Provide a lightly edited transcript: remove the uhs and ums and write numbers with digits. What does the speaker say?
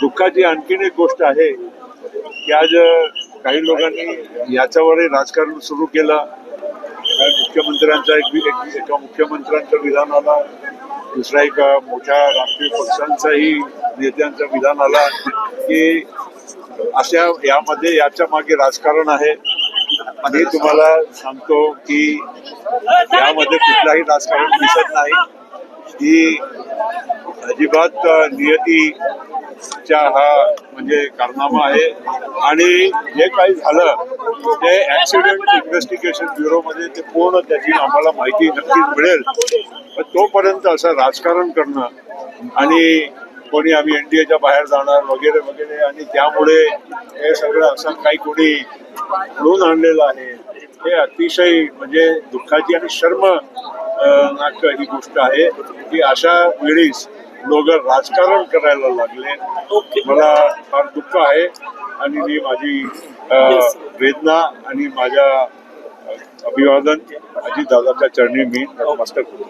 दुःखाची आणखीन एक गोष्ट आहे की आज काही लोकांनी याच्यावरही राजकारण सुरू केलं. मुख्यमंत्र्यांचा एका मुख्यमंत्र्यांचं विधान आला, दुसरा एक मोठ्या राष्ट्रीय पक्षांचाही नेत्यांचं विधान आला की अशा यामध्ये याच्या मागे राजकारण आहे. आणि तुम्हाला सांगतो की यामध्ये कुठलाही राजकारण दिसत नाही. ही अजिबात नियतीच्या हा म्हणजे कारनामा आहे. आणि जे काही झालं ते ऍक्सिडेंट इन्व्हेस्टिगेशन ब्युरोमध्ये ते पूर्ण त्याची आम्हाला माहिती नक्कीच मिळेल. पण तोपर्यंत असं राजकारण करणं आणि कोणी आम्ही एनडीएच्या बाहेर जाणार वगैरे वगैरे आणि त्यामुळे हे सगळं असं काही कोणी घडवून आणलेलं आहे, हे अतिशय म्हणजे दुःखाची आणि शर्मनाक ही गोष्ट आहे की अशा वेळीच लोक राजकारण करायला लागले. मला फार दुःख आहे आणि मी माझी वेदना आणि माझ्या अभिवादन अजितदादाच्या चरणी मी नतमस्तक होतो.